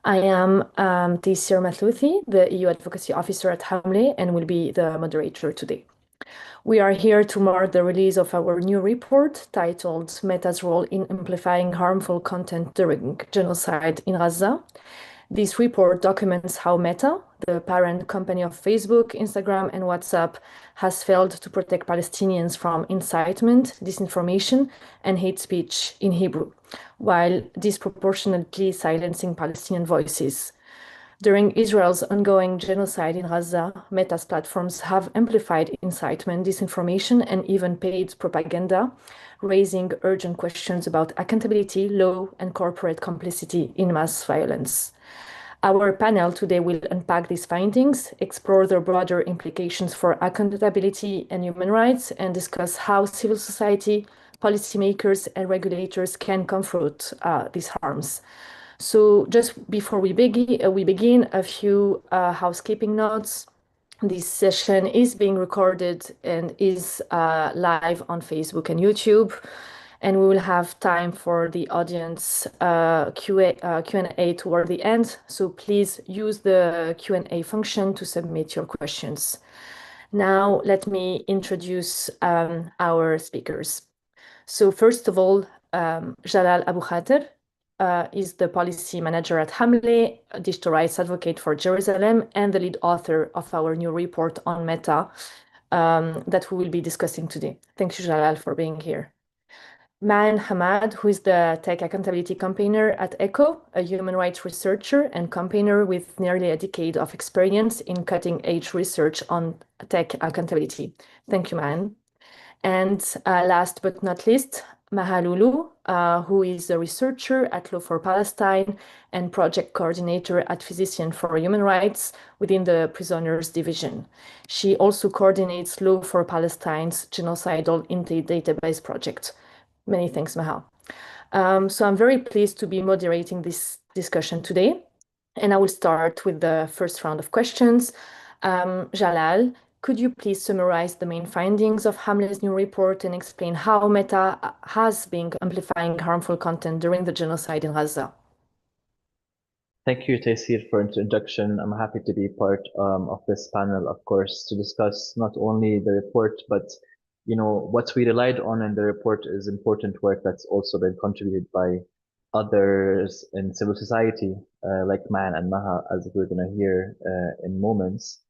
I am Taysir Mathlouthi, the EU Advocacy Officer at Hamle, and will be the moderator today. We are here to mark the release of our new report titled Meta's Role in Amplifying Harmful Content During Genocide in Gaza. This report documents how Meta, the parent company of Facebook, Instagram, and WhatsApp, has failed to protect Palestinians from incitement, disinformation, and hate speech in Hebrew, while disproportionately silencing Palestinian voices. During Israel's ongoing genocide in Gaza, Meta's platforms have amplified incitement, disinformation, and even paid propaganda, raising urgent questions about accountability, law, and corporate complicity in mass violence. Our panel today will unpack these findings, explore their broader implications for accountability and human rights, and discuss how civil society, policymakers, and regulators can confront these harms. So just before we begin a few housekeeping notes. This session is being recorded and is live on Facebook and YouTube. And we will have time for the audience Q&A toward the end. So please use the Q&A function to submit your questions. Now, let me introduce our speakers. So first of all, Jalal Abukhater is the policy manager at Hamle, a digital rights advocate for Jerusalem, and the lead author of our new report on Meta that we will be discussing today. Thank you, Jalal, for being here. Ma'an Hamad, who is the tech accountability campaigner at ECHO, a human rights researcher and campaigner with nearly a decade of experience in cutting-edge research on tech accountability. Thank you, Ma'an. And last but not least, Maha Lulu, who is a researcher at Law for Palestine and project coordinator at Physicians for Human Rights within the Prisoners Division. She also coordinates Law for Palestine's Genocidal Intent Database project. Many thanks, Maha. So I'm very pleased to be moderating this discussion today. And I will start with the first round of questions. Jalal, could you please summarize the main findings of Hamle's new report and explain how Meta has been amplifying harmful content during the genocide in Gaza? Thank you, Taysir, for introduction. I'm happy to be part of this panel, of course, to discuss not only the report, but what we relied on in the report is important work that's also been contributed by others in civil society, like Man and Maha, as we're going to hear in moments.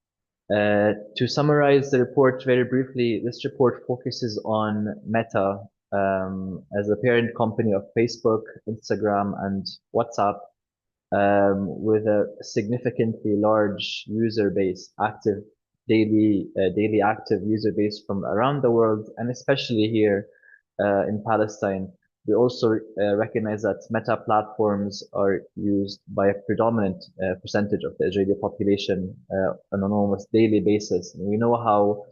To summarize the report very briefly, this report focuses on Meta as a parent company of Facebook, Instagram, and WhatsApp, with a significantly large user base, daily active user base from around the world, and especially here in Palestine. We also recognize that Meta platforms are used by a predominant percentage of the Israeli population on an almost daily basis. And we know how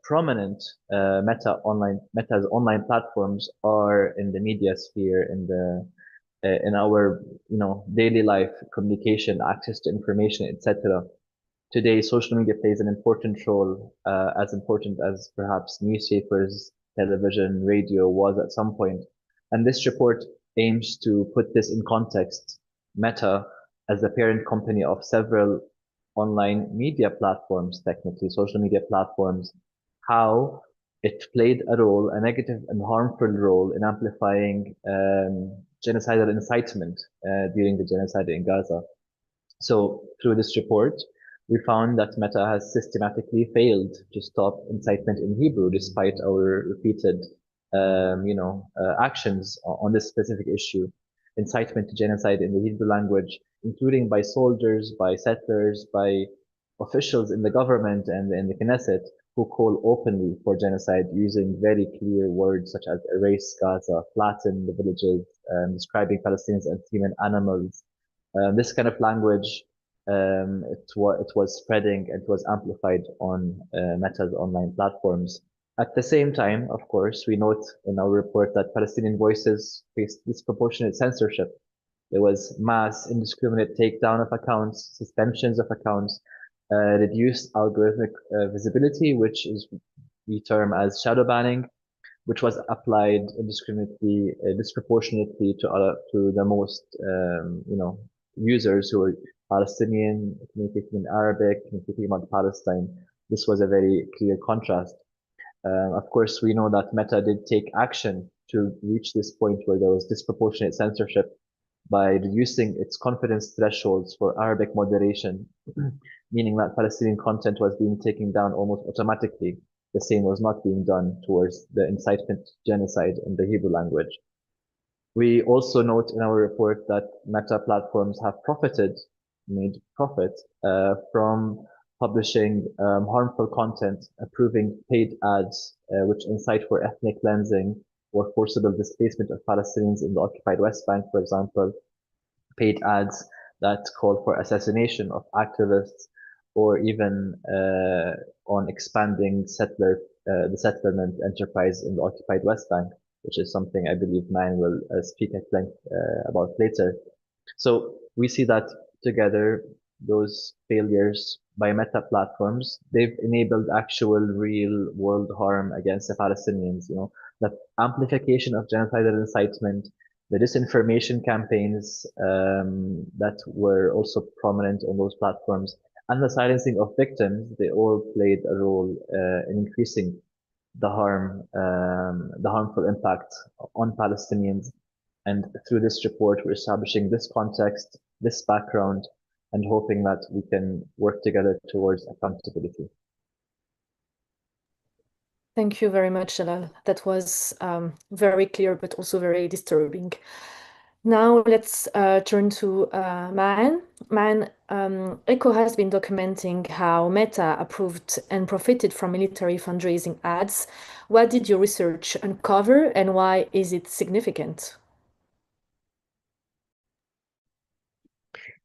prominent Meta's online platforms are in the media sphere, in our daily life, communication, access to information, etc. Today, social media plays an important role, as important as perhaps newspapers, television, radio was at some point. And this report aims to put this in context. Meta, as the parent company of several online media platforms, technically social media platforms, how it played a negative and harmful role in amplifying genocidal incitement during the genocide in Gaza. So through this report, we found that Meta has systematically failed to stop incitement in Hebrew, despite our repeated, actions on this specific issue. Incitement to genocide in the Hebrew language, including by soldiers, by settlers, by officials in the government and in the Knesset, who call openly for genocide using very clear words such as erase Gaza, flatten the villages, describing Palestinians as human animals. This kind of language, it was spreading, it was amplified on Meta's online platforms. At the same time, of course, we note in our report that Palestinian voices faced disproportionate censorship. There was mass, indiscriminate takedown of accounts, suspensions of accounts, reduced algorithmic visibility, which is we term as shadow banning, which was applied indiscriminately, disproportionately to the most, users who were Palestinian, communicating in Arabic, communicating about Palestine. This was a very clear contrast. Of course, we know that Meta did take action to reach this point where there was disproportionate censorship by reducing its confidence thresholds for Arabic moderation, meaning that Palestinian content was being taken down almost automatically. The same was not being done towards the incitement genocide in the Hebrew language. We also note in our report that Meta platforms have made profit from publishing harmful content, approving paid ads which incite for ethnic cleansing or forcible displacement of Palestinians in the occupied West Bank, for example, paid ads that call for assassination of activists or even on expanding the settlement enterprise in the occupied West Bank, which is something I believe Man will speak at length about later. So we see that together, those failures by Meta platforms, they've enabled actual real world harm against the Palestinians, the amplification of genocidal incitement, the disinformation campaigns that were also prominent on those platforms, and the silencing of victims, they all played a role in increasing the harmful impact on Palestinians. And through this report, we're establishing this context, this background, and hoping that we can work together towards accountability. Thank you very much, Jalal. That was very clear, but also very disturbing. Now let's turn to Man. Man, ECHO has been documenting how Meta approved and profited from military fundraising ads. What did your research uncover, and why is it significant?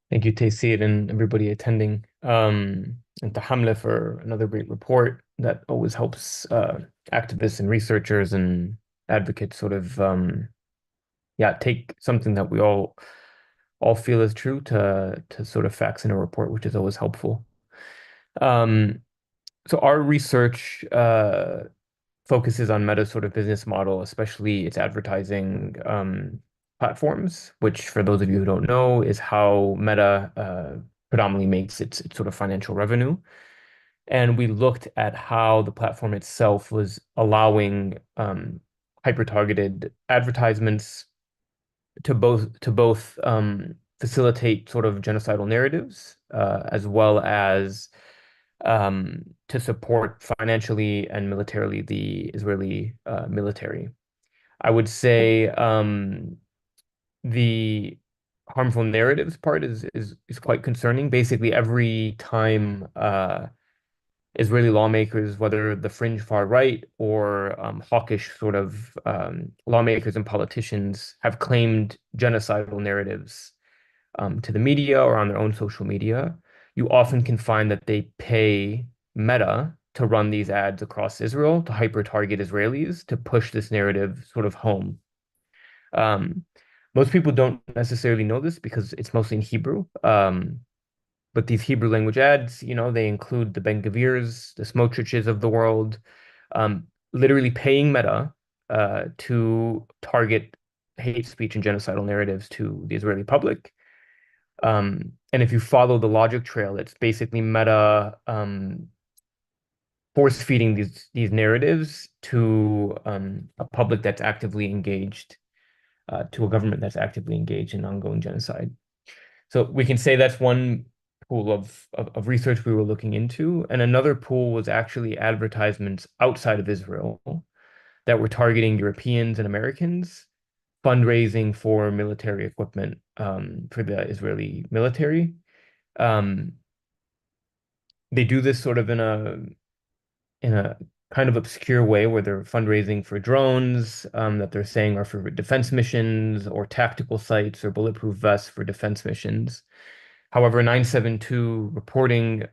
Thank you, Taysir, and everybody attending, and to Hamle for another great report that always helps activists and researchers and advocates sort of take something that we all feel is true to sort of facts in a report, which is always helpful. So our research focuses on Meta's sort of business model, especially its advertising platforms, which for those of you who don't know, is how Meta predominantly makes its sort of financial revenue. And we looked at how the platform itself was allowing hyper-targeted advertisements to both facilitate sort of genocidal narratives as well as to support financially and militarily the Israeli military. I would say the harmful narratives part is quite concerning. Basically, every time Israeli lawmakers, whether the fringe far right or hawkish sort of lawmakers and politicians, have claimed genocidal narratives to the media or on their own social media, you often can find that they pay Meta to run these ads across Israel to hyper-target Israelis to push this narrative sort of home. Most people don't necessarily know this because it's mostly in Hebrew. But these Hebrew language ads, they include the Ben Gavirs, the Smotriches of the world, literally paying Meta to target hate speech and genocidal narratives to the Israeli public. And if you follow the logic trail, it's basically Meta force feeding these narratives to a public that's actively engaged, to a government that's actively engaged in ongoing genocide. So we can say that's one pool of research we were looking into. And another pool was actually advertisements outside of Israel that were targeting Europeans and Americans, fundraising for military equipment for the Israeli military. They do this sort of in a kind of obscure way where they're fundraising for drones that they're saying are for defense missions or tactical sites or bulletproof vests for defense missions. However, 972 reporting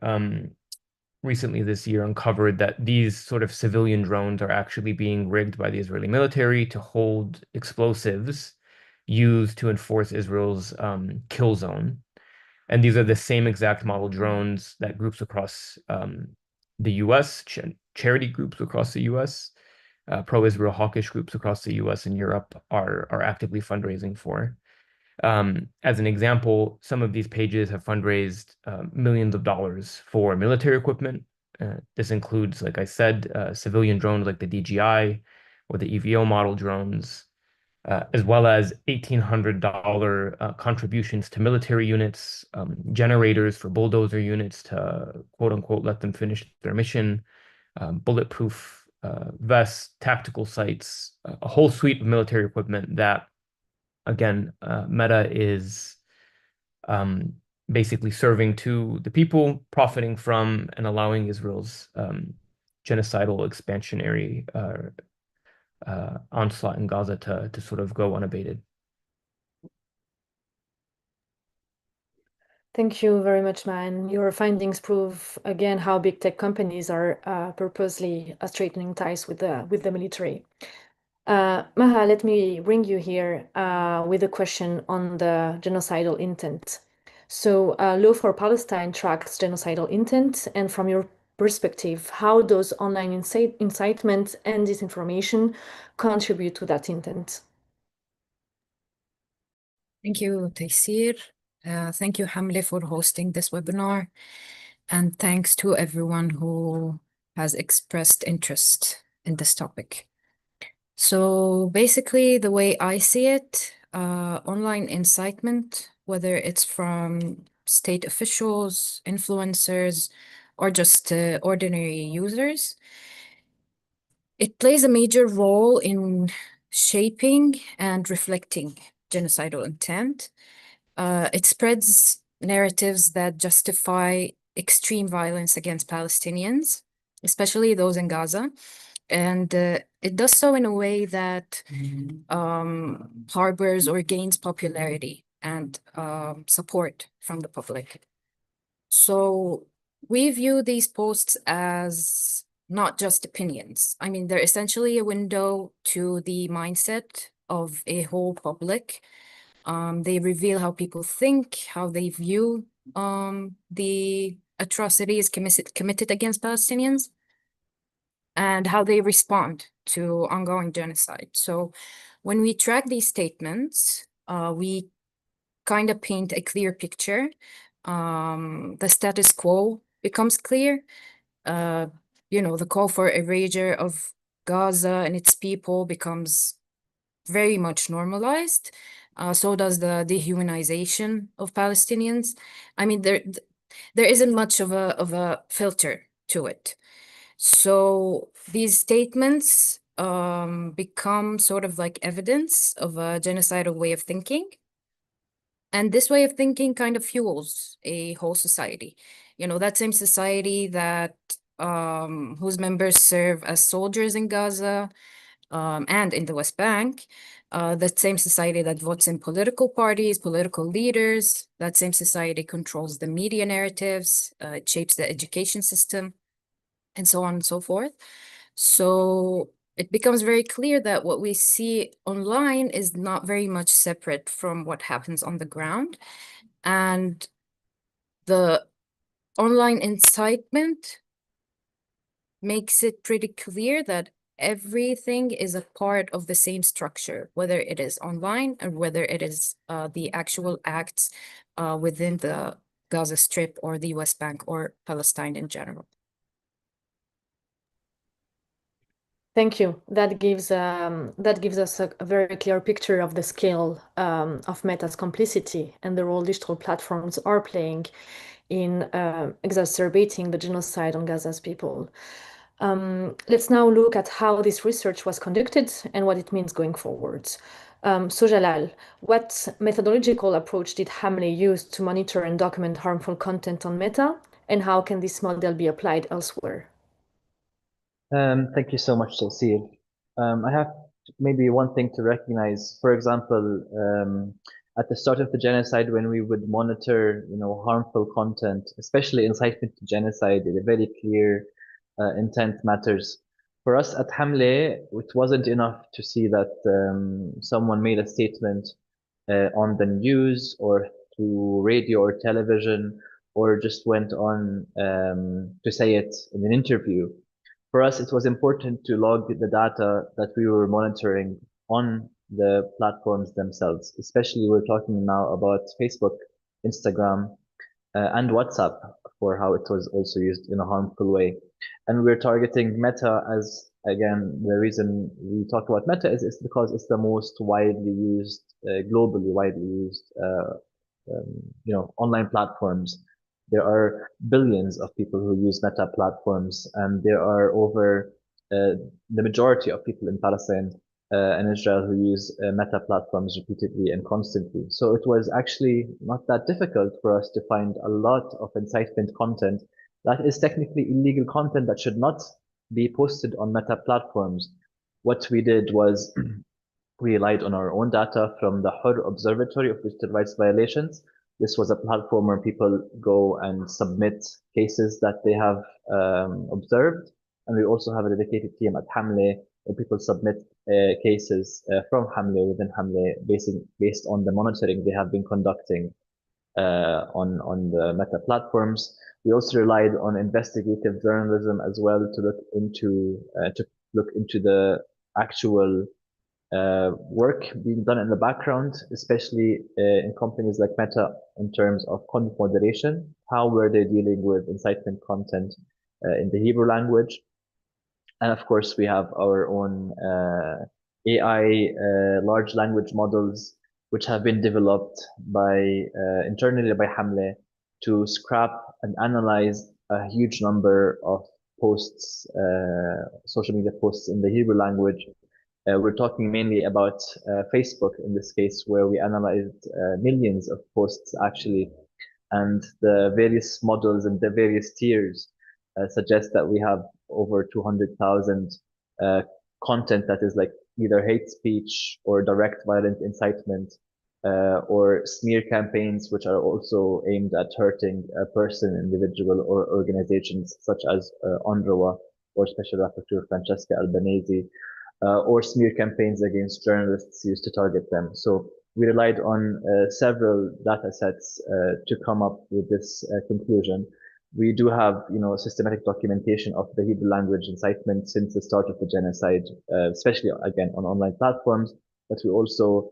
recently this year uncovered that these sort of civilian drones are actually being rigged by the Israeli military to hold explosives used to enforce Israel's kill zone. And these are the same exact model drones that groups across the US, charity groups across the US, pro-Israel hawkish groups across the US and Europe are actively fundraising for. As an example, some of these pages have fundraised millions of dollars for military equipment. This includes, like I said, civilian drones like the DJI or the EVO model drones, as well as $1,800 contributions to military units, generators for bulldozer units to quote unquote let them finish their mission, bulletproof vests, tactical sights, a whole suite of military equipment that, again, Meta is basically serving to the people, profiting from, and allowing Israel's genocidal expansionary onslaught in Gaza to sort of go unabated. Thank you very much, man. Your findings prove again how big tech companies are purposely straightening ties with the military. Maha, let me bring you here with a question on the genocidal intent. So, Law for Palestine tracks genocidal intent, and from your perspective, how does online incitement and disinformation contribute to that intent? Thank you, Taysir. Thank you, Hamle, for hosting this webinar. And thanks to everyone who has expressed interest in this topic. So basically, the way I see it, online incitement, whether it's from state officials, influencers, or just ordinary users, it plays a major role in shaping and reflecting genocidal intent. It spreads narratives that justify extreme violence against Palestinians, especially those in Gaza. And it does so in a way that harbors or gains popularity and support from the public. So we view these posts as not just opinions. I mean, they're essentially a window to the mindset of a whole public. They reveal how people think, how they view the atrocities committed against Palestinians, and how they respond to ongoing genocide. So when we track these statements, we kind of paint a clear picture. The status quo becomes clear. The call for erasure of Gaza and its people becomes very much normalized. So does the dehumanization of Palestinians. I mean, there isn't much of a filter to it. So these statements become sort of like evidence of a genocidal way of thinking. And this way of thinking kind of fuels a whole society. That same society that whose members serve as soldiers in Gaza and in the West Bank, that same society that votes in political parties, political leaders, that same society controls the media narratives, it shapes the education system, and so on and so forth. So it becomes very clear that what we see online is not very much separate from what happens on the ground. And the online incitement makes it pretty clear that everything is a part of the same structure, whether it is online or whether it is the actual acts within the Gaza Strip or the West Bank or Palestine in general. Thank you. That gives us a very clear picture of the scale of Meta's complicity and the role digital platforms are playing in exacerbating the genocide on Gaza's people. Let's now look at how this research was conducted and what it means going forward. So Jalal, what methodological approach did Hamle use to monitor and document harmful content on Meta, and how can this model be applied elsewhere? Thank you so much, Cecile. I have maybe one thing to recognize. For example, at the start of the genocide, when we would monitor, harmful content, especially incitement to genocide, a very clear intent matters. For us at Hamle, it wasn't enough to see that someone made a statement on the news or through radio or television, or just went on to say it in an interview. For us, it was important to log the data that we were monitoring on the platforms themselves. Especially we're talking now about Facebook, Instagram, and WhatsApp for how it was also used in a harmful way. And we're targeting Meta as, again, the reason we talk about Meta is because it's the most widely used, globally widely used, online platforms. There are billions of people who use Meta platforms, and there are over the majority of people in Palestine and Israel who use Meta platforms repeatedly and constantly. So it was actually not that difficult for us to find a lot of incitement content that is technically illegal content that should not be posted on Meta platforms. What we did was we relied on our own data from the Hur Observatory of Digital Rights Violations. This was a platform where people go and submit cases that they have observed. And we also have a dedicated team at Hamle where people submit cases from Hamle within Hamle based on the monitoring they have been conducting on the Meta platforms. We also relied on investigative journalism as well to look into the actual work being done in the background, especially in companies like Meta in terms of content moderation. How were they dealing with incitement content in the Hebrew language? And of course, we have our own AI large language models, which have been developed internally by Hamle to scrap and analyze a huge number of posts, social media posts in the Hebrew language. We're talking mainly about Facebook in this case, where we analyzed millions of posts actually, and the various models and the various tiers suggest that we have over 200,000 content that is like either hate speech or direct violent incitement or smear campaigns, which are also aimed at hurting a person, individual, or organizations such as UNRWA or Special Rapporteur Francesca Albanese, or smear campaigns against journalists used to target them. So we relied on several data sets to come up with this conclusion. We do have, systematic documentation of the Hebrew language incitement since the start of the genocide, especially again on online platforms. But we also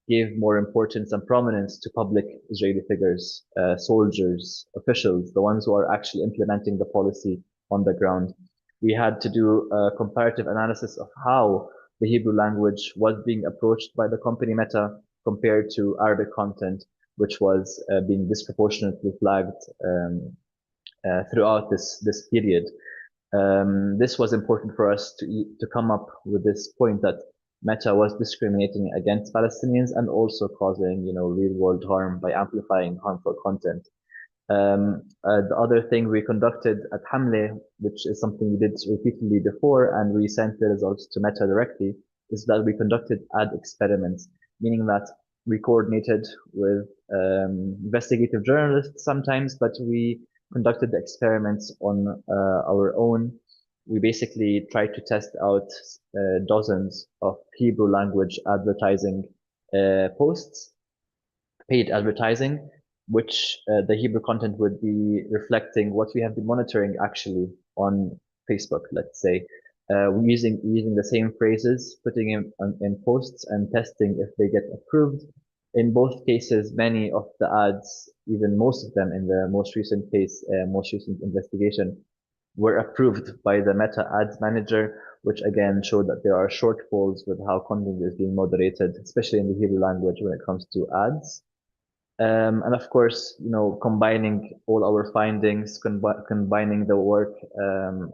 gave more importance and prominence to public Israeli figures, soldiers, officials, the ones who are actually implementing the policy on the ground. We had to do a comparative analysis of how the Hebrew language was being approached by the company Meta compared to Arabic content, which was being disproportionately flagged throughout this period. This was important for us to come up with this point that Meta was discriminating against Palestinians and also causing, real world harm by amplifying harmful content. The other thing we conducted at Hamle, which is something we did repeatedly before, and we sent the results to Meta directly, is that we conducted ad experiments, meaning that we coordinated with investigative journalists sometimes, but we conducted the experiments on our own. We basically tried to test out dozens of Hebrew language advertising posts, paid advertising, which the Hebrew content would be reflecting what we have been monitoring actually on Facebook, let's say. Using the same phrases, putting in posts and testing if they get approved. In both cases, many of the ads, even most of them in the most recent case, most recent investigation, were approved by the Meta Ads Manager, which again showed that there are shortfalls with how content is being moderated, especially in the Hebrew language when it comes to ads. And of course, combining all our findings, combining the work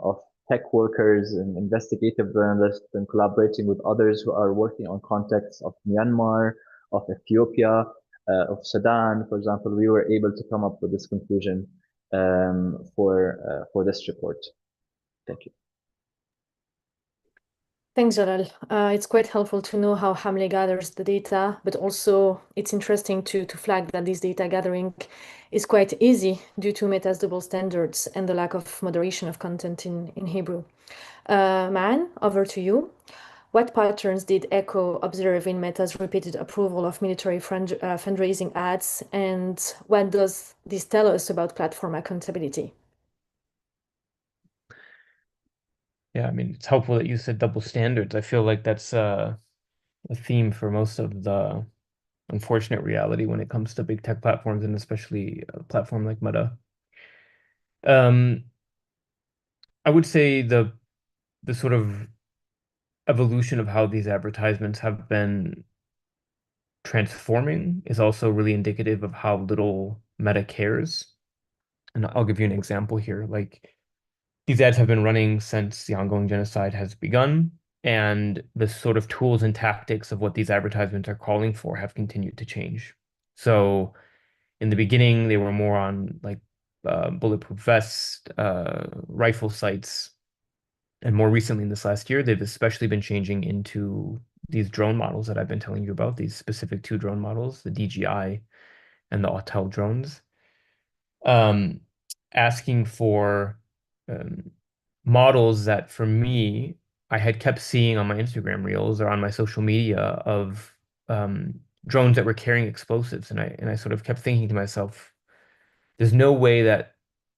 of tech workers and investigative journalists and collaborating with others who are working on contexts of Myanmar, of Ethiopia, of Sudan, for example, we were able to come up with this conclusion for this report. Thank you. Thanks, Jalal. It's quite helpful to know how Hamle gathers the data, but also it's interesting to flag that this data gathering is quite easy due to Meta's double standards and the lack of moderation of content in Hebrew. Ma'an, over to you. What patterns did ECHO observe in Meta's repeated approval of military fundraising ads, and what does this tell us about platform accountability? Yeah, I mean, it's helpful that you said double standards. I feel like that's a theme for most of the unfortunate reality when it comes to big tech platforms, and especially a platform like Meta. I would say the sort of evolution of how these advertisements have been transforming is also really indicative of how little Meta cares. And I'll give you an example here. Like, these ads have been running since the ongoing genocide has begun, and the sort of tools and tactics of what these advertisements are calling for have continued to change. So in the beginning, they were more on like bulletproof vests, rifle sights, and more recently in this last year, they've especially been changing into these drone models that I've been telling you about, these specific two drone models, the DJI and the Autel drones, asking for um, models that for me, I had kept seeing on my Instagram reels or on my social media of drones that were carrying explosives. And I sort of kept thinking to myself, there's no way that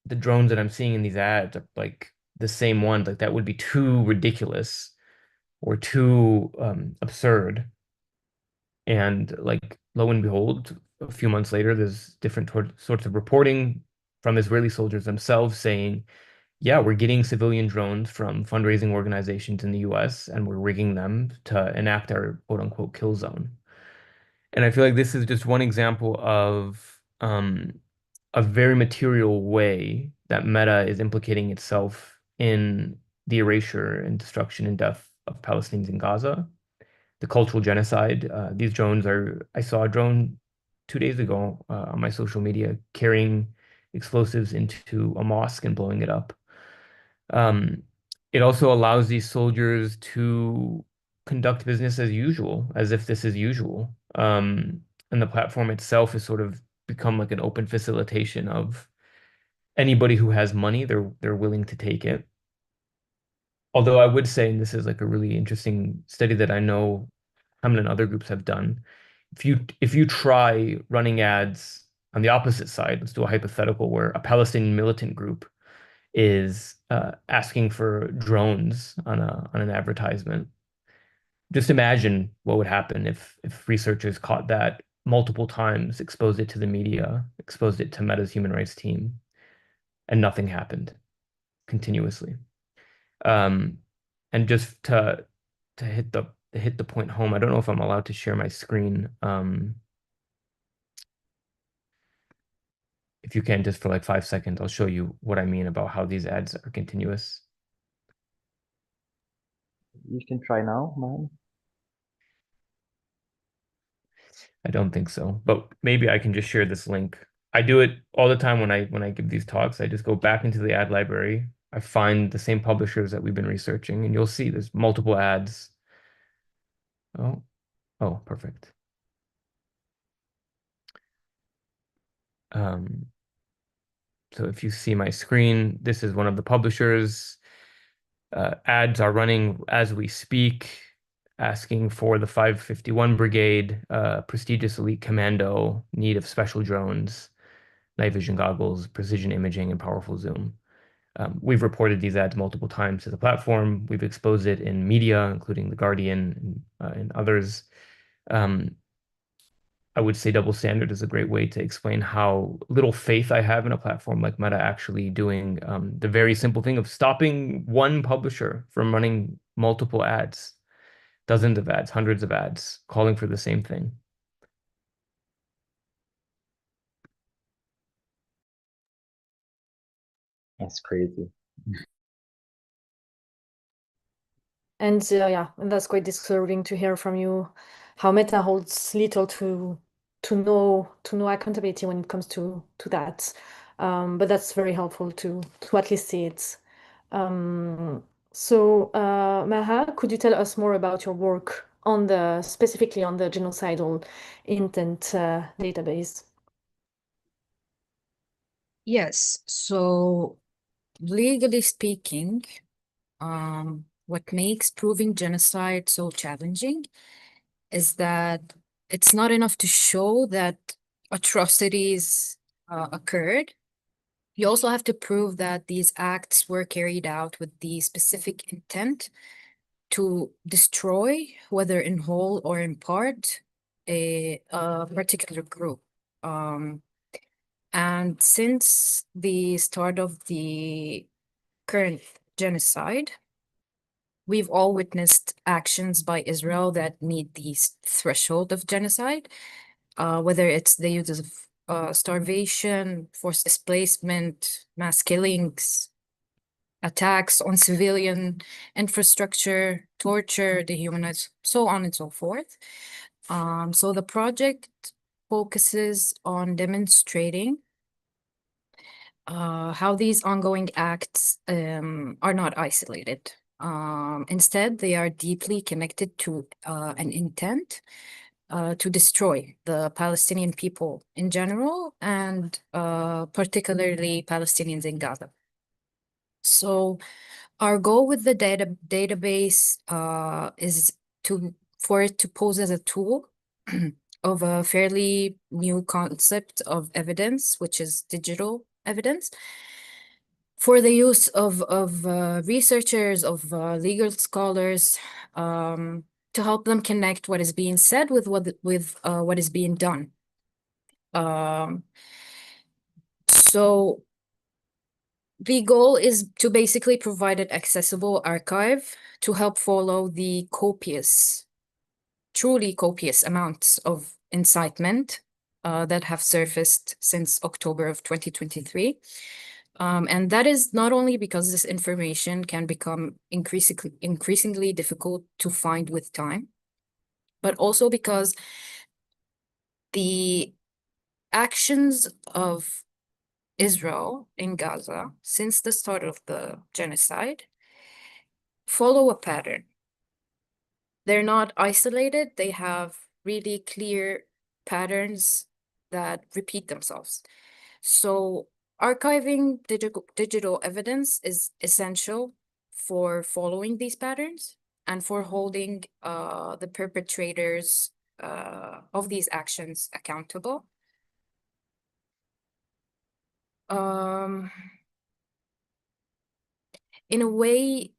the drones that I'm seeing in these ads are like the same ones. Like, that would be too ridiculous or too absurd. And like, lo and behold, a few months later, there's different sorts of reporting from Israeli soldiers themselves saying, yeah, we're getting civilian drones from fundraising organizations in the US and we're rigging them to enact our quote unquote kill zone. And I feel like this is just one example of a very material way that Meta is implicating itself in the erasure and destruction and death of Palestinians in Gaza, the cultural genocide. These drones are, I saw a drone 2 days ago on my social media carrying explosives into a mosque and blowing it up. Um, it also allows these soldiers to conduct business as usual, as if this is usual. And the platform itself has sort of become like an open facilitation of anybody who has money, they're willing to take it. Although I would say, and this is like a really interesting study that I know Hamlet and other groups have done, if you try running ads on the opposite side, let's do a hypothetical where a Palestinian militant group is asking for drones on an advertisement. Just imagine what would happen if researchers caught that multiple times, exposed it to the media, exposed it to Meta's human rights team, and nothing happened continuously. Um, and just to hit the point home, I don't know if I'm allowed to share my screen. If you can, just for like 5 seconds, I'll show you what I mean about how these ads are continuous. You can try now, man. I don't think so, but maybe I can just share this link. I do it all the time when I give these talks. I just go back into the ad library. I find the same publishers that we've been researching, and you'll see there's multiple ads. Oh, oh, perfect. So if you see my screen, this is one of the publishers. Ads are running as we speak, asking for the 551 Brigade, prestigious elite commando, need of special drones, night vision goggles, precision imaging, and powerful zoom. We've reported these ads multiple times to the platform. We've exposed it in media, including The Guardian and others. I would say double standard is a great way to explain how little faith I have in a platform like Meta actually doing the very simple thing of stopping one publisher from running multiple ads, dozens of ads, hundreds of ads, calling for the same thing. That's crazy. And yeah, and that's quite disturbing to hear from you how Meta holds little to no accountability when it comes to that. But that's very helpful to at least see it. So Maha, could you tell us more about your work on specifically on the genocidal intent database? Yes. So legally speaking, what makes proving genocide so challenging is that it's not enough to show that atrocities occurred. You also have to prove that these acts were carried out with the specific intent to destroy, whether in whole or in part, a particular group. And since the start of the current genocide, we've all witnessed actions by Israel that meet the threshold of genocide, whether it's the use of starvation, forced displacement, mass killings, attacks on civilian infrastructure, torture, dehumanization, so on and so forth. So the project focuses on demonstrating how these ongoing acts are not isolated. Instead, they are deeply connected to an intent to destroy the Palestinian people in general, and particularly Palestinians in Gaza. So our goal with the database is for it to pose as a tool of a fairly new concept of evidence, which is digital evidence, for the use of researchers, of legal scholars, to help them connect what is being said with what is being done. So the goal is to basically provide an accessible archive to help follow the truly copious amounts of incitement that have surfaced since October of 2023. And that is not only because this information can become increasingly difficult to find with time, but also because the actions of Israel in Gaza since the start of the genocide follow a pattern. They're not isolated, they have really clear patterns that repeat themselves. So archiving digital evidence is essential for following these patterns and for holding the perpetrators of these actions accountable. In a way,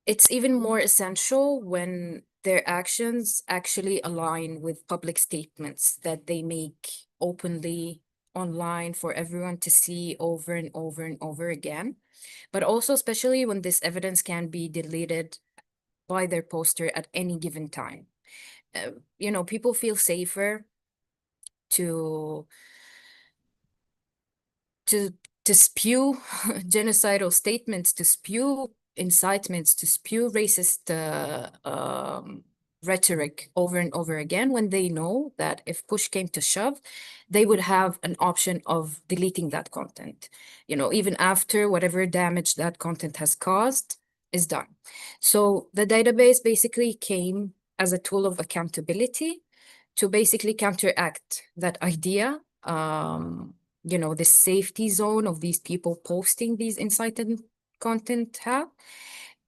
it's even more essential when their actions actually align with public statements that they make openly online for everyone to see over and over and over again. But also, especially when this evidence can be deleted by their poster at any given time. People feel safer to spew genocidal statements, to spew incitements, to spew racist rhetoric over and over again when they know that if push came to shove, they would have an option of deleting that content, even after whatever damage that content has caused is done. So the database basically came as a tool of accountability to basically counteract that idea, the safety zone of these people posting these inciting content have,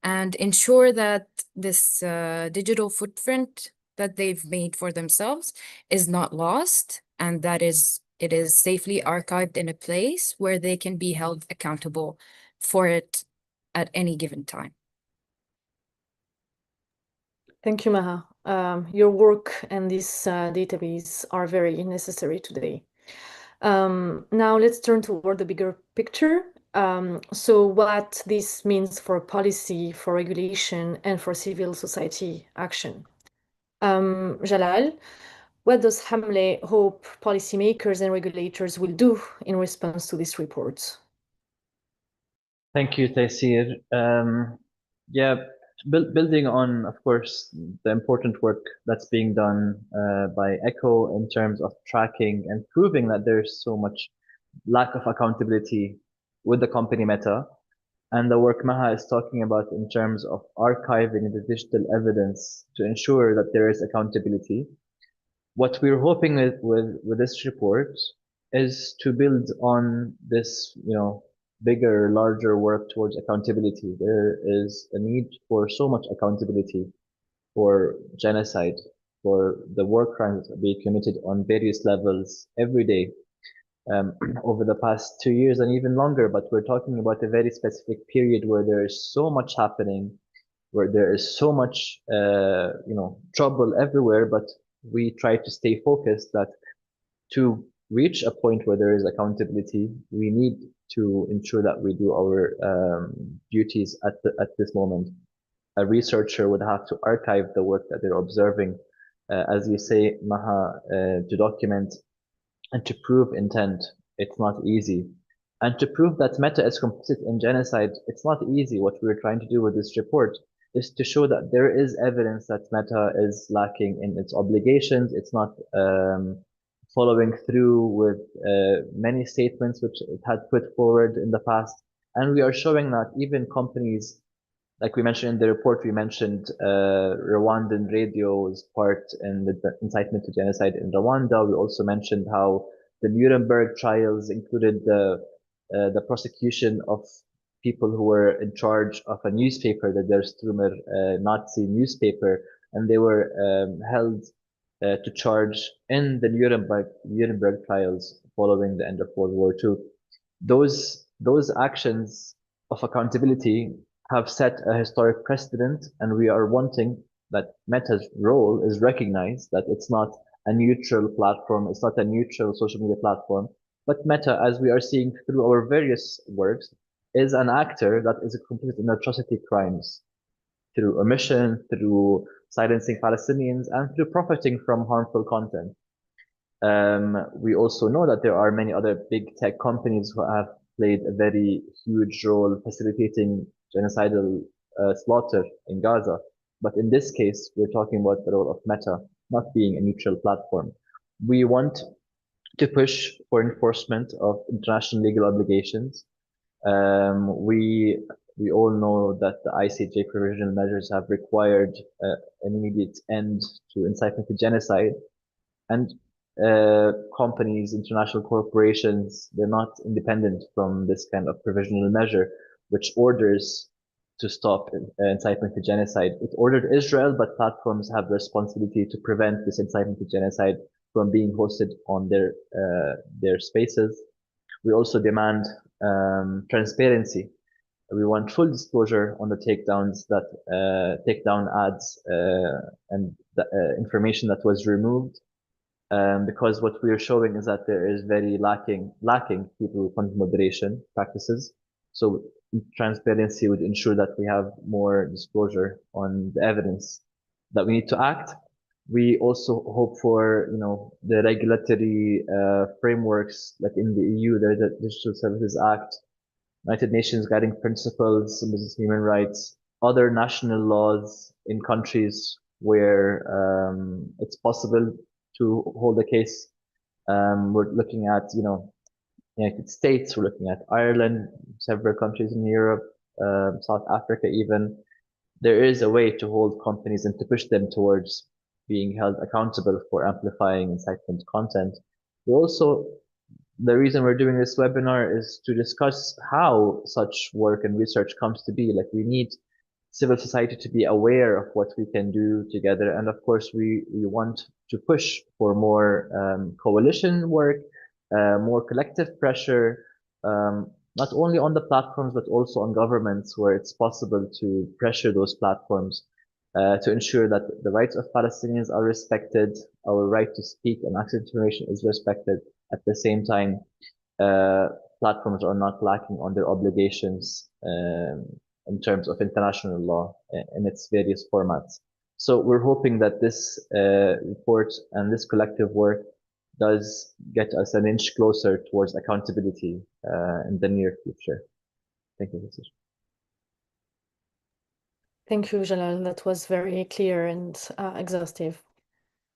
and ensure that this digital footprint that they've made for themselves is not lost, and that it is safely archived in a place where they can be held accountable for it at any given time. Thank you, Maha. Your work and this database are very necessary today. Now let's turn toward the bigger picture. So what this means for policy, for regulation, and for civil society action. Jalal, what does Hamle hope policymakers and regulators will do in response to this report? Thank you, Taysir. Yeah, building on, of course, the important work that's being done by ECHO in terms of tracking and proving that there's so much lack of accountability with the company Meta, and the work Maha is talking about in terms of archiving the digital evidence to ensure that there is accountability. What we're hoping with this report is to build on this, bigger, larger work towards accountability. There is a need for so much accountability for genocide, for the war crimes that be committed on various levels every day over the past 2 years and even longer. But we're talking about a very specific period where there is so much happening where there is so much, trouble everywhere, but we try to stay focused that to reach a point where there is accountability, we need to ensure that we do our duties at this moment. A researcher would have to archive the work that they're observing, as you say, Maha, to document and to prove intent. It's not easy. And to prove that Meta is complicit in genocide, it's not easy. What we're trying to do with this report is to show that there is evidence that Meta is lacking in its obligations. It's not following through with many statements which it had put forward in the past. And we are showing that even companies, like we mentioned in the report, we mentioned Rwandan radio's part in the incitement to genocide in Rwanda. We also mentioned how the Nuremberg trials included the prosecution of people who were in charge of a newspaper, the Der Strömer Nazi newspaper, and they were held to charge in the Nuremberg trials following the end of World War II. Those actions of accountability have set a historic precedent, and we are wanting that Meta's role is recognized, that it's not a neutral platform, it's not a neutral social media platform, but Meta, as we are seeing through our various works, is an actor that is complicit in atrocity crimes through omission, through silencing Palestinians, and through profiting from harmful content. We also know that there are many other big tech companies who have played a very huge role facilitating genocidal slaughter in Gaza. But in this case, we're talking about the role of Meta not being a neutral platform. We want to push for enforcement of international legal obligations. We all know that the ICJ provisional measures have required an immediate end to incitement to genocide, and companies, international corporations, they're not independent from this kind of provisional measure, which orders to stop incitement to genocide. It ordered Israel, but platforms have the responsibility to prevent this incitement to genocide from being hosted on their spaces. We also demand transparency. We want full disclosure on the takedowns that takedown ads and the information that was removed. Because what we are showing is that there is very lacking people with content moderation practices. So transparency would ensure that we have more disclosure on the evidence that we need to act. We also hope for, the regulatory frameworks, like in the EU, there's the Digital Services Act, United Nations Guiding Principles, Business and Human Rights, other national laws in countries where it's possible to hold a case. We're looking at, United States, we're looking at Ireland, several countries in Europe, South Africa even. There is a way to hold companies and to push them towards being held accountable for amplifying incitement content. We also, the reason we're doing this webinar is to discuss how such work and research comes to be. Like, we need civil society to be aware of what we can do together. And of course, we want to push for more coalition work, more collective pressure, not only on the platforms, but also on governments where it's possible to pressure those platforms to ensure that the rights of Palestinians are respected, our right to speak and access to information is respected. At the same time, platforms are not lacking on their obligations in terms of international law in its various formats. So we're hoping that this report and this collective work does get us an inch closer towards accountability in the near future. Thank you. Thank you, Jalal. That was very clear and exhaustive.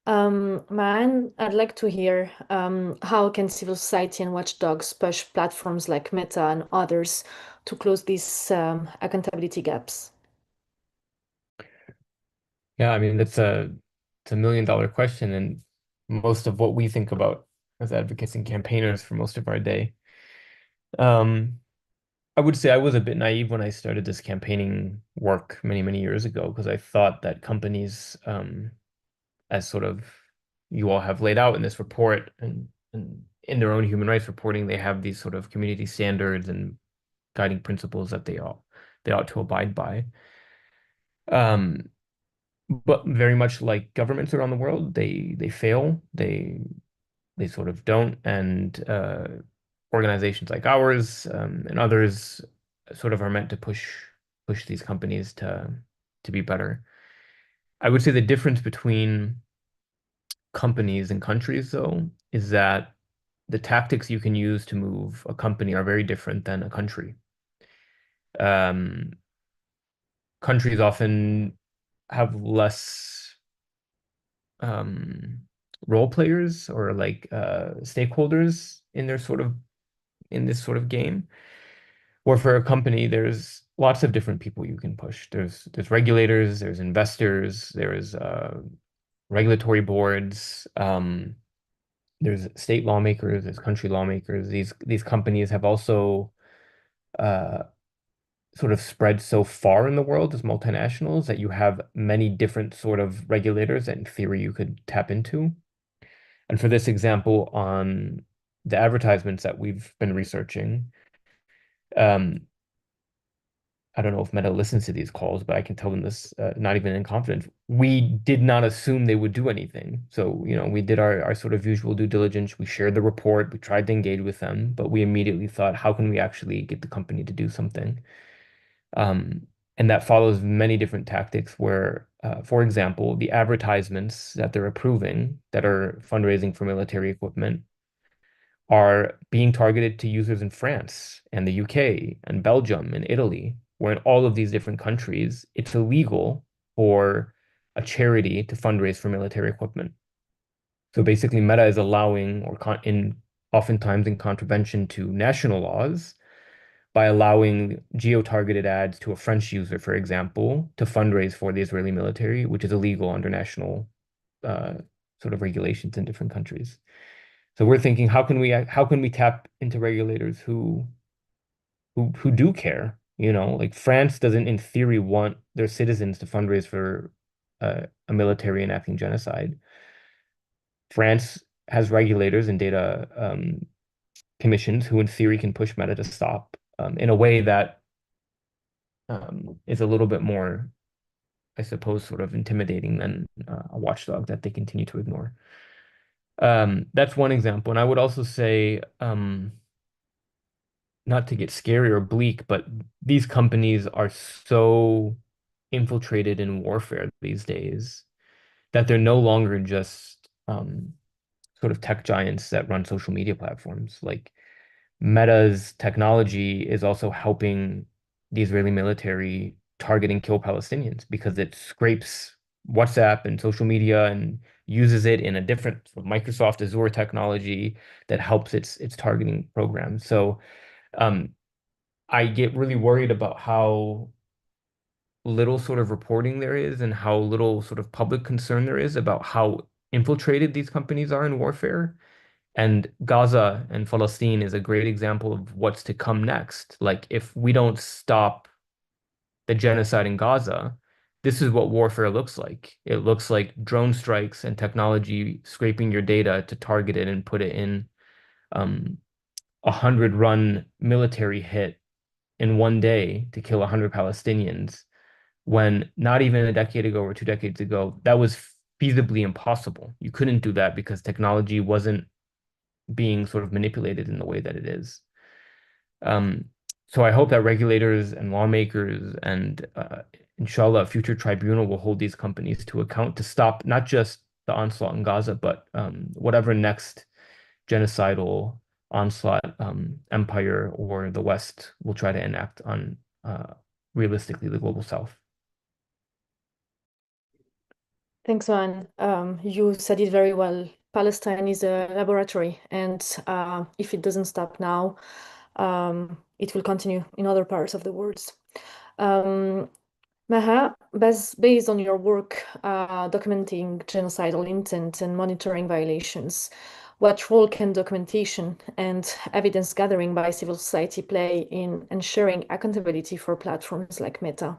Ma'an, I'd like to hear how can civil society and watchdogs push platforms like Meta and others to close these accountability gaps? Yeah, I mean, it's a million-dollar question, and most of what we think about as advocates and campaigners for most of our day. I would say I was a bit naive when I started this campaigning work many, many years ago, because I thought that companies, as sort of you all have laid out in this report and in their own human rights reporting, they have these sort of community standards and guiding principles that they ought to abide by. But very much like governments around the world, they fail. They sort of don't, and organizations like ours and others sort of are meant to push these companies to be better. I would say the difference between companies and countries, though, is that the tactics you can use to move a company are very different than a country. Um, Countries often have less role players or like stakeholders in their sort of in this sort of game. Or for a company, there's lots of different people you can push. There's regulators, there's investors, there's regulatory boards, there's state lawmakers, there's country lawmakers. These companies have also uh, sort of spread so far in the world as multinationals that you have many different sort of regulators that in theory you could tap into. And for this example, on the advertisements that we've been researching, um, I don't know if Meta listens to these calls, but I can tell them this, not even in confidence. We did not assume they would do anything. So, you know, we did our sort of usual due diligence. We shared the report. We tried to engage with them, but we immediately thought, how can we actually get the company to do something? And that follows many different tactics where, for example, the advertisements that they're approving that are fundraising for military equipment are being targeted to users in France and the UK and Belgium and Italy, where in all of these different countries, it's illegal for a charity to fundraise for military equipment. So basically, Meta is allowing, oftentimes in contravention to national laws, by allowing geo-targeted ads to a French user, for example, to fundraise for the Israeli military, which is illegal under national uh, sort of regulations in different countries. So we're thinking, how can we tap into regulators who do care? You know, like France doesn't, in theory, want their citizens to fundraise for a military enacting genocide. France has regulators and data commissions who, in theory, can push Meta to stop in a way that is a little bit more, I suppose, sort of intimidating than a watchdog that they continue to ignore. That's one example. And I would also say, not to get scary or bleak, but these companies are so infiltrated in warfare these days that they're no longer just sort of tech giants that run social media platforms. Like Meta's technology is also helping the Israeli military target and kill Palestinians because it scrapes WhatsApp and social media and uses it in a different Microsoft Azure technology that helps its targeting program. So um, I get really worried about how little sort of reporting there is and how little sort of public concern there is about how infiltrated these companies are in warfare. And Gaza and Palestine is a great example of what's to come next. Like, if we don't stop the genocide in Gaza, this is what warfare looks like. It looks like drone strikes and technology scraping your data to target it and put it in 100-run military hit in one day to kill 100 Palestinians, when not even a decade ago or 2 decades ago, that was feasibly impossible. You couldn't do that because technology wasn't being sort of manipulated in the way that it is. Um, so I hope that regulators and lawmakers and inshallah, a future tribunal will hold these companies to account to stop not just the onslaught in Gaza, but whatever next genocidal onslaught empire or the West will try to enact on realistically the global South. Thanks, man. You said it very well. Palestine is a laboratory, and if it doesn't stop now, it will continue in other parts of the world. Maha, based on your work documenting genocidal intent and monitoring violations, what role can documentation and evidence gathering by civil society play in ensuring accountability for platforms like Meta?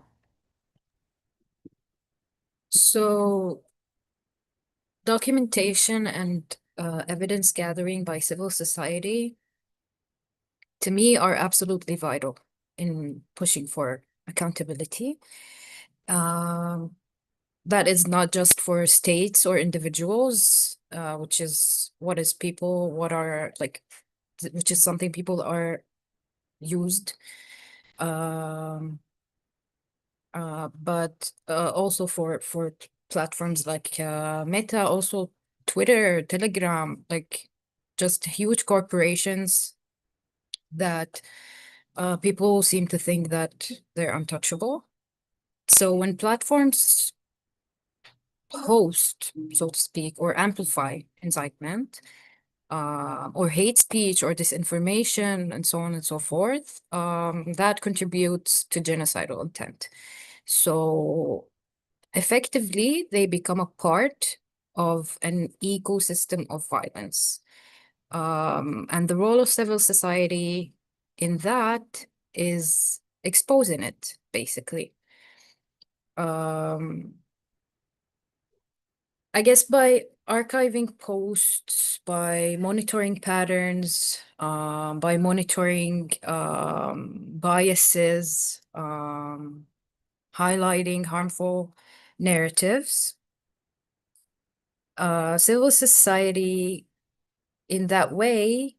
So documentation and evidence gathering by civil society, to me, are absolutely vital in pushing for accountability. That is not just for states or individuals, which is what something people are used. But also for platforms like Meta, also Twitter, Telegram, like just huge corporations that people seem to think that they're untouchable. So when platforms host, so to speak, or amplify incitement, or hate speech or disinformation and so on and so forth, that contributes to genocidal intent. So effectively, they become a part of an ecosystem of violence. And the role of civil society in that is exposing it, basically. I guess by archiving posts, by monitoring patterns, by monitoring biases, highlighting harmful narratives, civil society in that way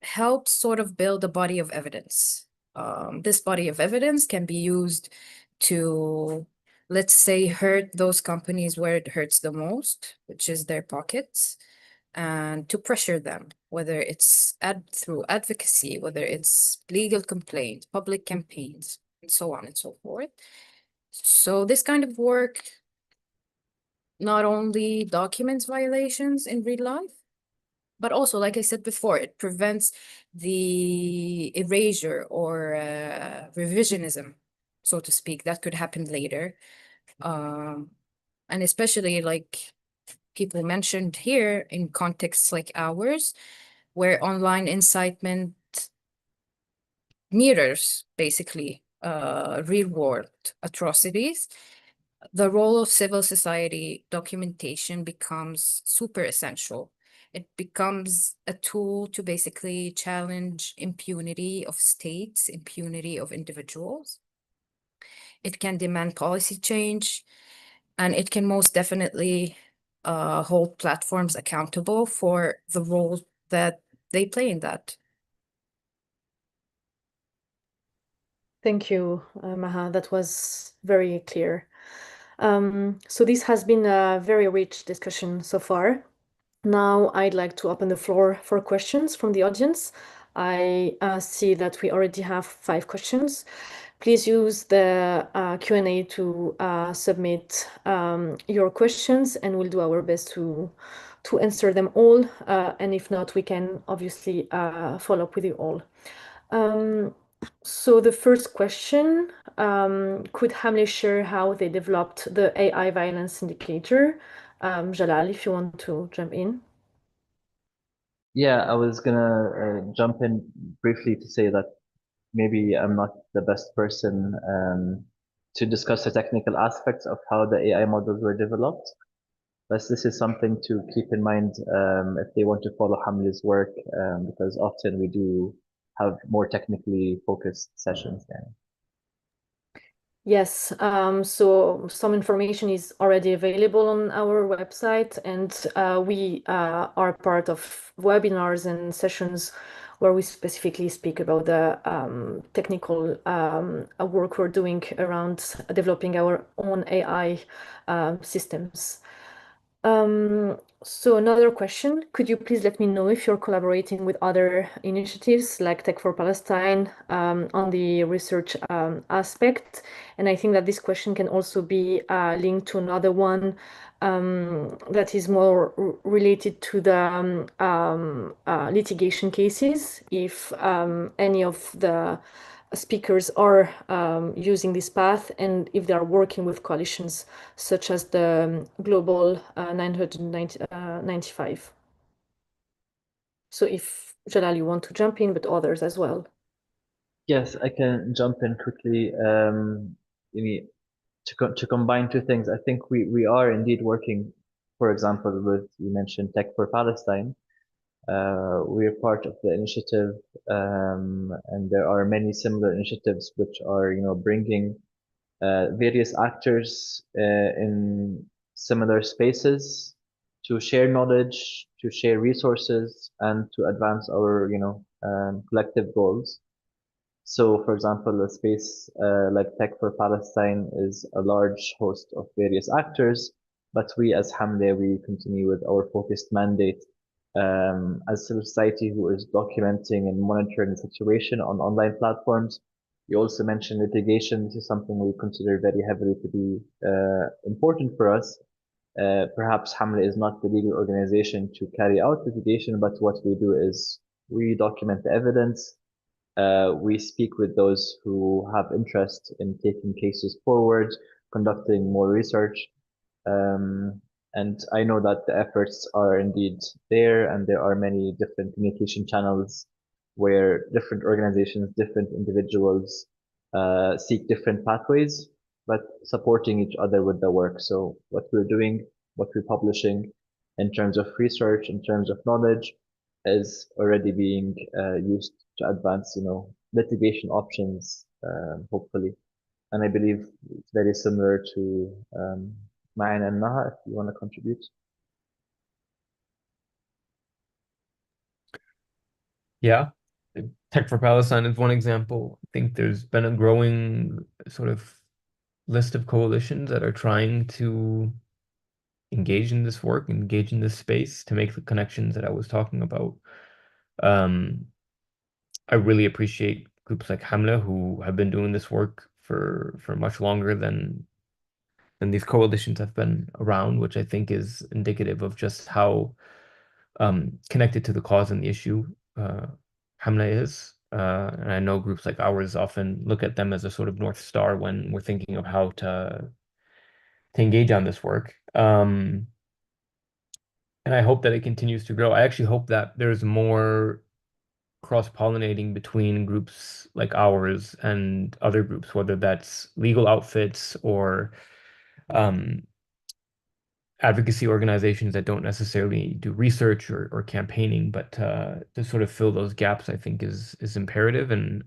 helps sort of build a body of evidence. This body of evidence can be used to, let's say, hurt those companies where it hurts the most, which is their pockets, and to pressure them, whether it's through advocacy, whether it's legal complaints, public campaigns, and so on and so forth. So this kind of work not only documents violations in real life, but also, like I said before, it prevents the erasure or revisionism, so to speak, that could happen later. And especially like people mentioned here in contexts like ours, where online incitement mirrors basically real world atrocities, the role of civil society documentation becomes super essential. It becomes a tool to basically challenge impunity of states, impunity of individuals. It can demand policy change, and it can most definitely hold platforms accountable for the role that they play in that. Thank you, Maha. That was very clear. So this has been a very rich discussion so far. Now I'd like to open the floor for questions from the audience. I see that we already have 5 questions. Please use the Q&A to submit your questions, and we'll do our best to answer them all. And if not, we can obviously follow up with you all. So the first question, could Hamlet share how they developed the AI violence indicator? Jalal, if you want to jump in. Yeah, I was gonna jump in briefly to say that maybe I'm not the best person to discuss the technical aspects of how the AI models were developed. But this is something to keep in mind if they want to follow Hamle's work, because often we do have more technically focused sessions there. Yes, so some information is already available on our website, and we are part of webinars and sessions where we specifically speak about the technical work we're doing around developing our own AI systems. So another question, could you please let me know if you're collaborating with other initiatives like Tech for Palestine on the research aspect? And I think that this question can also be linked to another one that is more related to the litigation cases. If any of the speakers are using this path, and if they are working with coalitions such as the Global 995. So if Jalal, you want to jump in, but others as well. Yes, I can jump in quickly. To combine two things, I think we are indeed working, for example, with, you mentioned Tech for Palestine. We are part of the initiative, and there are many similar initiatives which are, bringing various actors in similar spaces to share knowledge, to share resources, and to advance our, collective goals. So, for example, a space like Tech for Palestine is a large host of various actors, but we as Hamle, we continue with our focused mandate as civil society who is documenting and monitoring the situation on online platforms. You also mentioned litigation. This is something we consider very heavily to be important for us. Perhaps Hamle is not the legal organization to carry out litigation, but what we do is we document the evidence. We speak with those who have interest in taking cases forward, conducting more research. Um, and I know that the efforts are indeed there, and there are many different communication channels where different organizations, different individuals seek different pathways, but supporting each other with the work. So what we're doing, what we're publishing in terms of research, in terms of knowledge, is already being used to advance, litigation options, hopefully. And I believe it's very similar to Ma'an and Naha, if you want to contribute. Yeah, Tech for Palestine is one example. I think there's been a growing sort of list of coalitions that are trying to engage in this work, engage in this space to make the connections that I was talking about. I really appreciate groups like Hamla who have been doing this work for much longer than these coalitions have been around, which I think is indicative of just how connected to the cause and the issue Hamla is. And I know groups like ours often look at them as a sort of North Star when we're thinking of how to engage on this work. And I hope that it continues to grow. I actually hope that there's more cross-pollinating between groups like ours and other groups, whether that's legal outfits or advocacy organizations that don't necessarily do research or campaigning, but to sort of fill those gaps, I think is imperative. And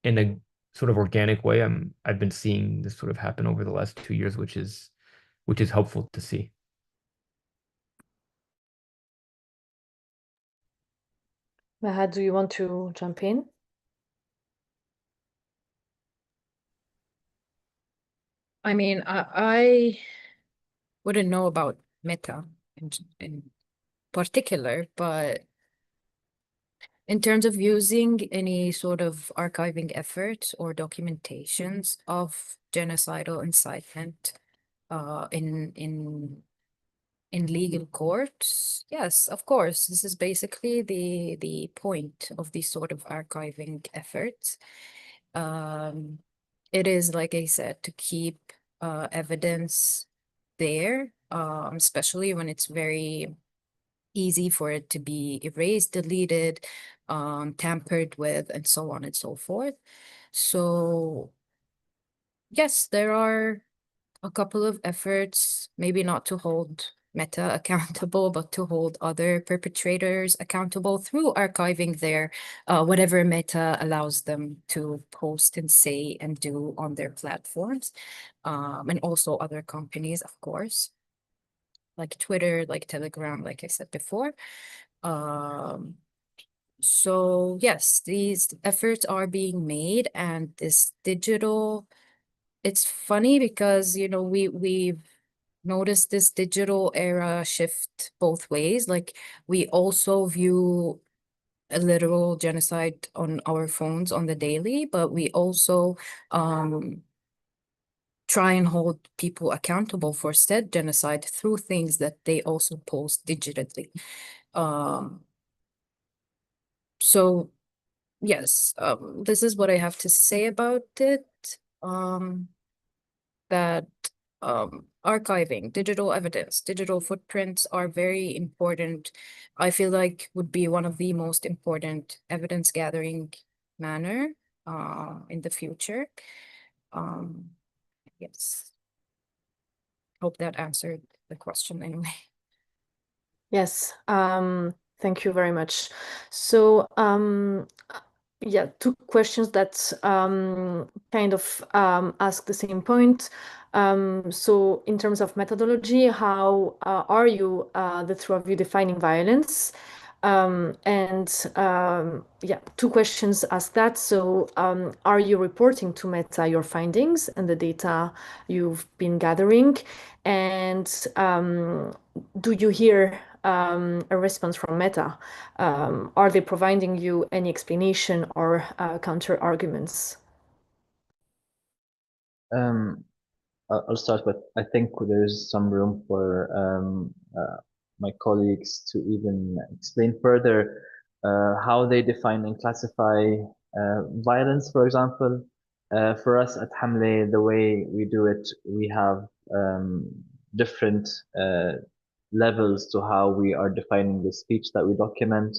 in a sort of organic way, I've been seeing this sort of happen over the last 2 years, which is helpful to see. Maha, do you want to jump in? I mean, I wouldn't know about Meta in particular, but in terms of using any sort of archiving efforts or documentations of genocidal incitement in legal courts, yes, of course, this is basically the point of these sort of archiving efforts. It is, like I said, to keep evidence there, especially when it's very easy for it to be erased, deleted, tampered with, and so on and so forth. So yes, there are a couple of efforts, maybe not to hold Meta accountable, but to hold other perpetrators accountable through archiving their whatever Meta allows them to post and say and do on their platforms, and also other companies, of course, like Twitter, like Telegram, like I said before. So yes, these efforts are being made, and this digital, it's funny because, we've noticed this digital era shift both ways. Like, we also view a literal genocide on our phones on the daily, but we also try and hold people accountable for said genocide through things that they also post digitally. So yes, this is what I have to say about it. That archiving, digital evidence, digital footprints are very important. I feel like would be one of the most important evidence gathering manner in the future. Yes. Hope that answered the question anyway. Yes, thank you very much. So yeah, two questions that kind of ask the same point. So in terms of methodology, how are you, the two of you, defining violence? Yeah, two questions ask that. So are you reporting to Meta your findings and the data you've been gathering? And do you hear a response from Meta? Are they providing you any explanation or counter arguments? Um, I'll start with, I think there's some room for my colleagues to even explain further how they define and classify violence, for example. For us at Hamle, the way we do it, we have different levels to how we are defining the speech that we document.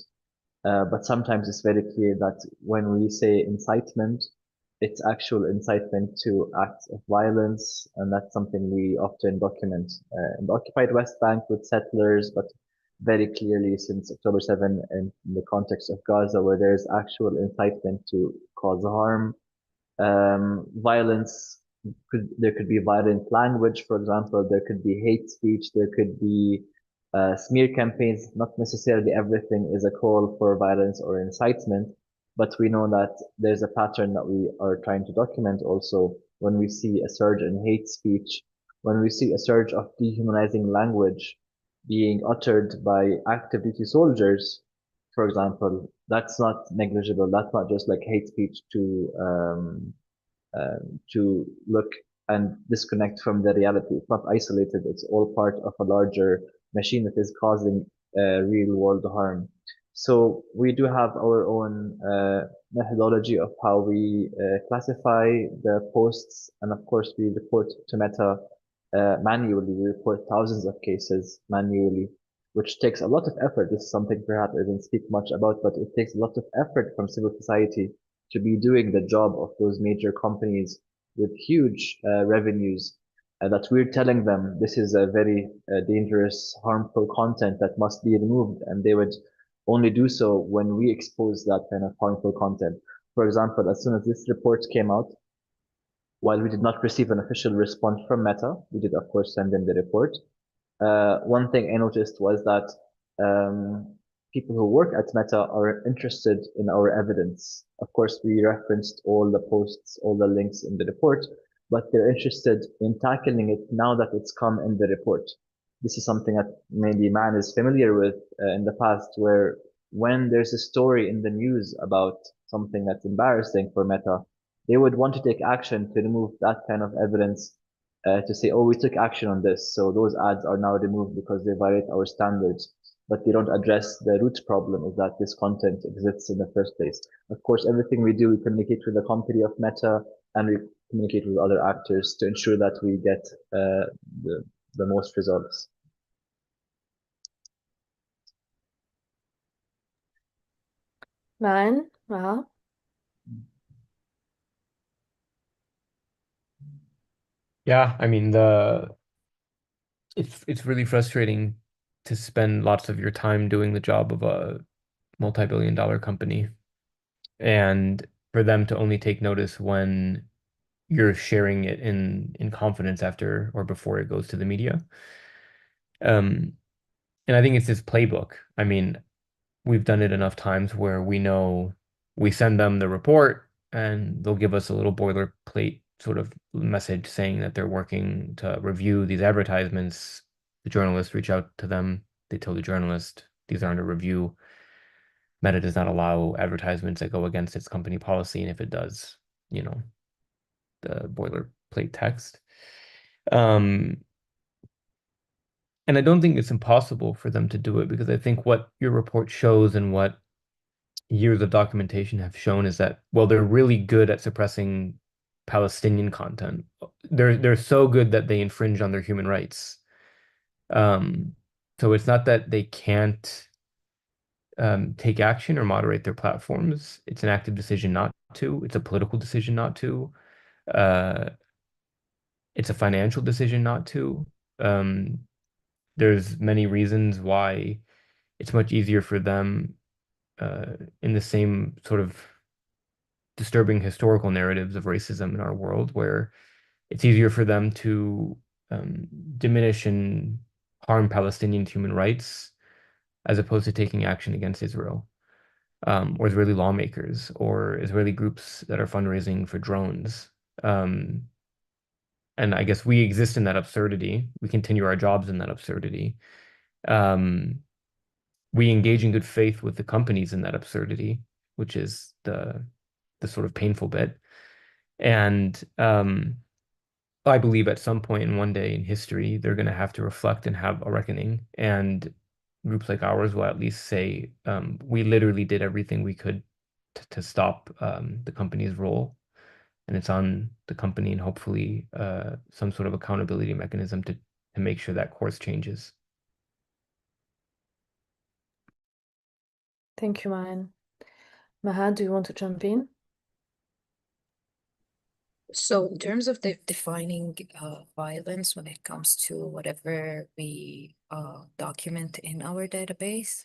But sometimes it's very clear that when we say incitement, it's actual incitement to acts of violence, and that's something we often document in the occupied West Bank with settlers, but very clearly since October 7 in the context of Gaza, where there's actual incitement to cause harm. Violence there could be violent language, for example, there could be hate speech, there could be smear campaigns. Not necessarily everything is a call for violence or incitement, but we know that there's a pattern that we are trying to document also when we see a surge in hate speech, when we see a surge of dehumanizing language being uttered by active duty soldiers, for example. That's not negligible. That's not just like hate speech to look and disconnect from the reality. It's not isolated. It's all part of a larger machine that is causing real world harm. So we do have our own methodology of how we classify the posts, and of course we report to Meta manually. We report thousands of cases manually, which takes a lot of effort. This is something perhaps I didn't speak much about, but it takes a lot of effort from civil society to be doing the job of those major companies with huge revenues, that we're telling them this is a very dangerous, harmful content that must be removed, and they would only do so when we expose that kind of harmful content. For example, as soon as this report came out, while we did not receive an official response from Meta, we did of course send them the report. One thing I noticed was that people who work at Meta are interested in our evidence. Of course, we referenced all the posts, all the links in the report, but they're interested in tackling it now that it's come in the report. This is something that maybe man is familiar with in the past, where when there's a story in the news about something that's embarrassing for Meta, they would want to take action to remove that kind of evidence to say, oh, we took action on this, so those ads are now removed because they violate our standards. But they don't address the root problem is that this content exists in the first place. Of course, everything we do, we communicate with the company of Meta and we communicate with other actors to ensure that we get the most results. Man, wow. Yeah, I mean it's really frustrating to spend lots of your time doing the job of a multi-billion-dollar company and for them to only take notice when you're sharing it in confidence after or before it goes to the media. And I think it's this playbook. I mean, we've done it enough times where we know we send them the report and they'll give us a little boilerplate sort of message saying that they're working to review these advertisements. The journalists reach out to them. They tell the journalist these are under review. Meta does not allow advertisements that go against its company policy. And if it does, you know, the boilerplate text. And I don't think it's impossible for them to do it because I think what your report shows and what years of documentation have shown is that, well, they're really good at suppressing Palestinian content. They're so good that they infringe on their human rights. So it's not that they can't take action or moderate their platforms. It's an active decision not to. It's a political decision not to. Uh, it's a financial decision not to. There's many reasons why it's much easier for them in the same sort of disturbing historical narratives of racism in our world, where it's easier for them to diminish and harm Palestinian human rights as opposed to taking action against Israel, or Israeli lawmakers, or Israeli groups that are fundraising for drones. And I guess we exist in that absurdity. We continue our jobs in that absurdity. We engage in good faith with the companies in that absurdity, which is the sort of painful bit. And I believe at some point in one day in history, they're going to have to reflect and have a reckoning. And groups like ours will at least say, we literally did everything we could to stop the company's role. And it's on the company and hopefully some sort of accountability mechanism to make sure that course changes. Thank you, Mahan. Maha, do you want to jump in? So in terms of defining violence when it comes to whatever we document in our database,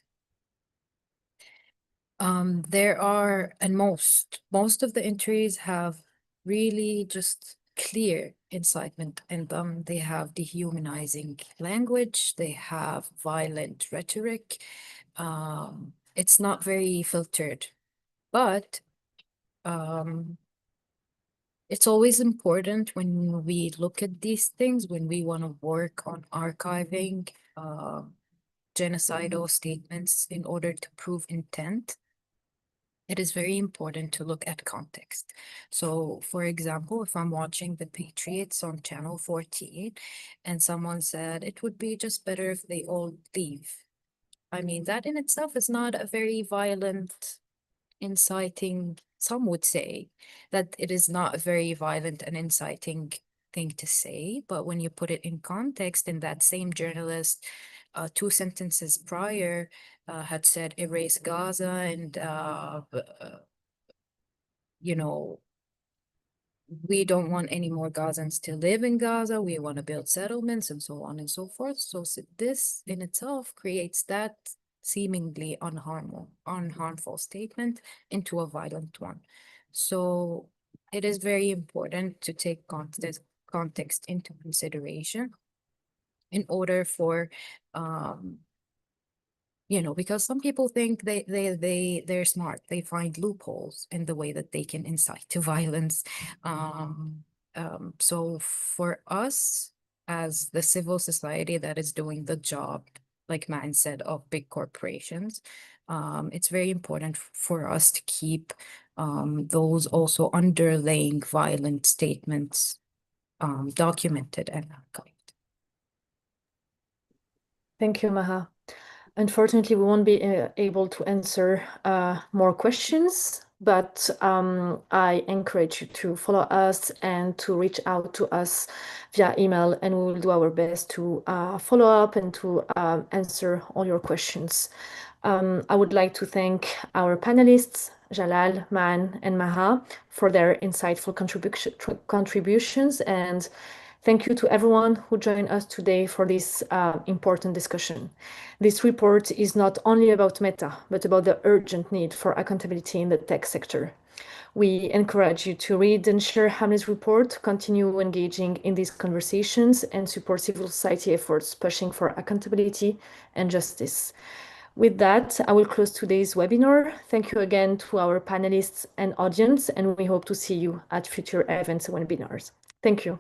there are, and most of the entries have really just clear incitement in them. They have dehumanizing language, they have violent rhetoric. It's not very filtered, but it's always important when we look at these things, when we want to work on archiving genocidal statements in order to prove intent. It is very important to look at context. So, for example, if I'm watching The Patriots on Channel 14 and someone said it would be just better if they all leave, I mean, that in itself is not a very violent, inciting. Some would say that it is not a very violent and inciting thing to say, but when you put it in context, in that same journalist, 2 sentences prior, had said erase Gaza and you know, we don't want any more Gazans to live in Gaza. We want to build settlements and so on and so forth. So this in itself creates that seemingly unharmful statement into a violent one. So it is very important to take context into consideration in order for because some people think they're smart. They find loopholes in the way that they can incite to violence. So for us as the civil society that is doing the job, like Man said, of big corporations, it's very important for us to keep those also underlying violent statements documented and archived. Thank you, Maha. Unfortunately, we won't be able to answer more questions, but I encourage you to follow us and to reach out to us via email, and we will do our best to follow up and to answer all your questions. I would like to thank our panelists, Jalal, Man, and Maha, for their insightful contributions, and thank you to everyone who joined us today for this important discussion. This report is not only about Meta, but about the urgent need for accountability in the tech sector. We encourage you to read and share Hamlet's report, continue engaging in these conversations, and support civil society efforts pushing for accountability and justice. With that, I will close today's webinar. Thank you again to our panelists and audience, and we hope to see you at future events and webinars. Thank you.